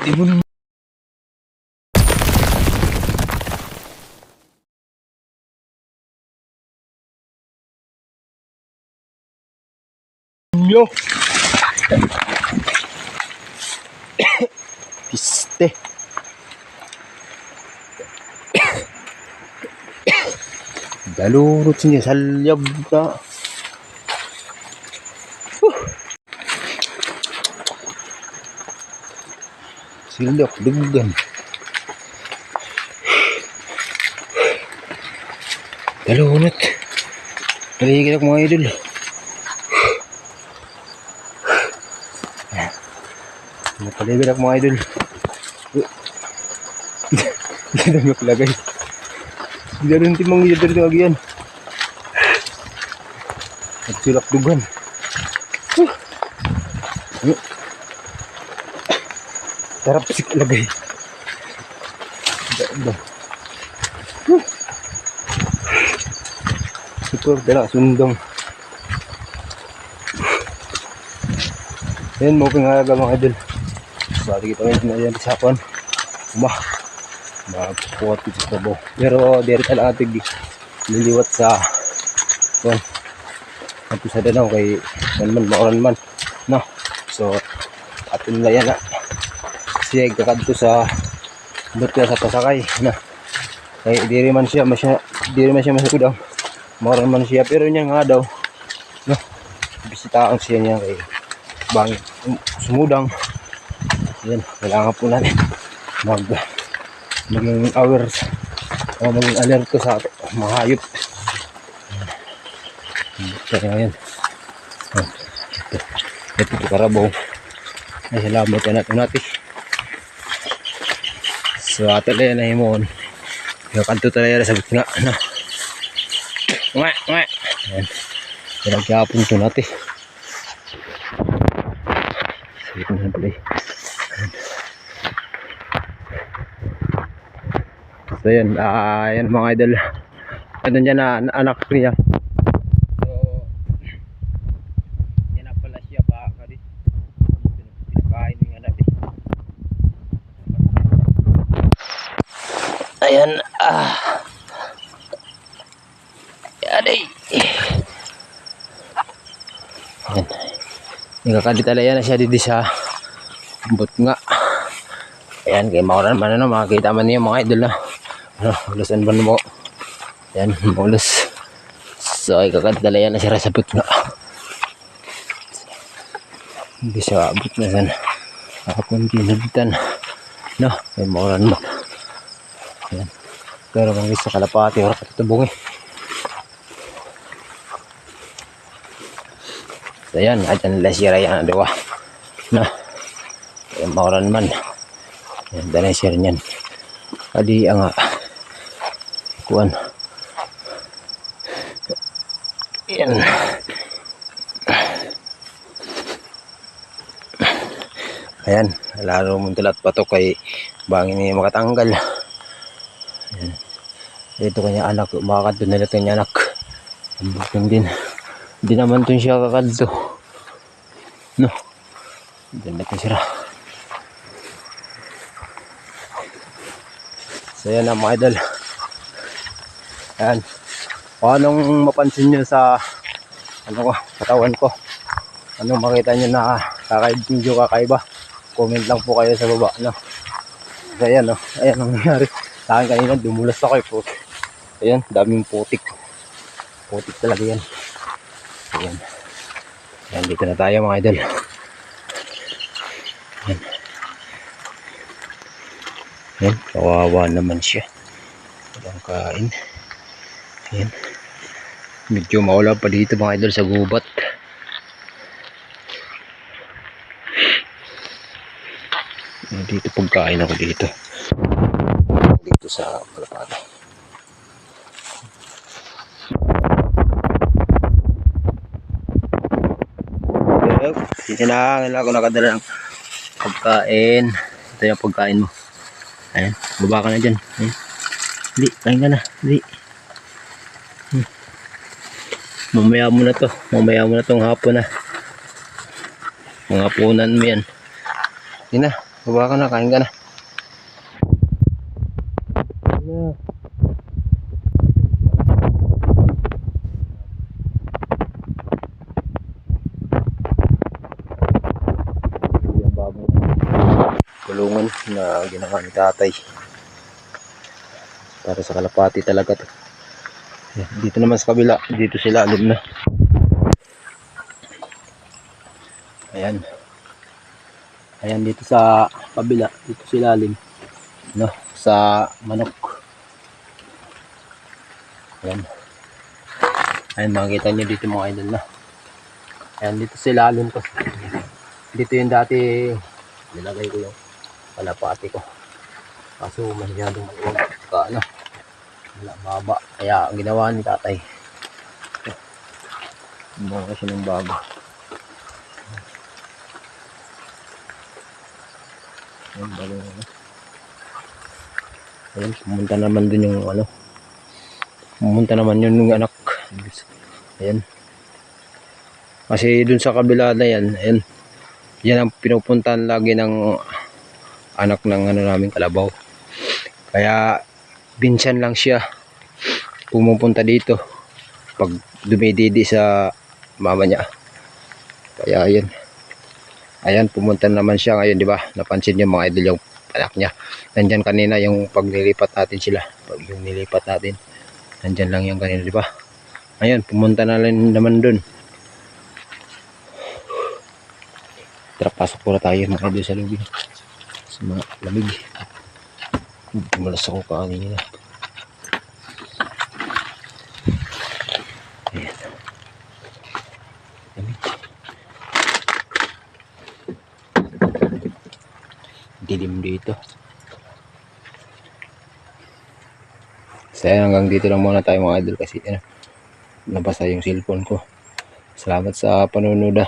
Ibon nyo. Piste. Dalurot niya salyab na. Silyak dugan. Dalunot. Paligid ako mga idol. Paligid ako mga idol. Hindi na maglagay. Hindi rin timang idol na agyan. At silak dugan. Sarap sik lagay. Super dala sundong. Yan mo pingaga mga idol. Bali kita ngayon na yan sa hapon. Magpupuot ito sa tabaw. Pero diri talaga atig liliwat sa kon. Ito sa danaw kay man mauran man. No. So atin na yan na. Siya kakadto sa butya sa pasakay na kay diri man siya masukod mauran man siya pero niya nga daw no bisita ang siya niya kay bang sumudang yan kailangan po natin maging aware o maging alerto sa mga hayop kaya yan ito karabaw ay salamat na natin so ato na yan na himon yung kanto talaga sa bitna ano nga yan pinagyapon ito natin sige na pala so yan yan mga idol ano dyan na anak niya so yan na pala siya pa kadi pinakain nga natin ayan aday ayan nakakaditala yan na siya dito sa but nga ayan kay mauran man ano makakita man niya mga idol na ano ulusan ba mo ayan maulus so ay kakaditala yan na siya sa but nga hindi siya but na san akong kinagitan no kay mauran mo ayan pero kung isa kalapati or katutubong so yan ayan nila siya yan diba no kay mauran man yan danay siya rin yan adi nga kuan yan ayan lalo mong tulat patok kay bangin niya makatanggal ayan dito kanya anak makakadto na ito niya anak ambutong din hindi naman ito siya kakadto no dyan natin sira so yan ang mga idol ayan kung anong mapansin nyo sa ano ko, katawan ko anong makita nyo na medyo kakaiba comment lang po kayo sa baba no? So ayan no? Ayan ang nangyari sa akin kanina dumulas ako ayan daming putik talaga yan ayan ayan dito na tayo mga idol ayan ayan, kawawa naman siya walang kain ayan medyo maula pa dito mga idol sa gubat dito pagkain ako dito sa kalapado dito na ako nakadala ng pagkain ito yung pagkain mo ayan, baba ka na dyan ayan. Hindi, kain ka na hindi mamaya mo na to mamaya mo na tong hapon na mga hapunan mo yan Yun na, baba ka na, kain ka na. Yeah. Yung baboy. Kulungan na ginawa ni tatay. Para sa kalapati talaga to. Dito naman sa kabila, dito sila alim na. Ayan. Ayan dito sa kabila, dito sila alim. No, sa manok. Ayan. Ayan, makikita nyo dito mga idol na. Ayan, dito sila alim to. Dito yung dati nilagay ko yung kalapati ko. Kaso masyadong maluwag ka ano. Wala baba. Kaya ang ginawa ni tatay. Gumawa kasi ng bago. Ayan, bago na. Ayan, pumunta naman dun yung ano. Pumunta naman yun yung anak. Ayan. Kasi dun sa kabila na yan, ayan. Yan ang pinupuntahan lagi ng anak ng ano namin kalabaw. Kaya binsan lang siya pumupunta dito pag dumididi sa mama niya. Kaya ayan. Ayan, pumunta naman siya ngayon, di ba? Napansin niyo mga idol yung anak niya. Nandyan kanina yung pag nilipat natin sila. Pag yung nilipat natin, nandyan lang yung kanina, di ba? Ayan, pumunta na lang naman dun. Tara, pasok muna tayo mga idol sa lubig. Sa mga lamig. Malas ako kanina. Ayan. Lamig. Dilim dito. So hanggang dito lang muna tayo mga idol kasi nabasa yung cellphone ko. Salamat sa panonood.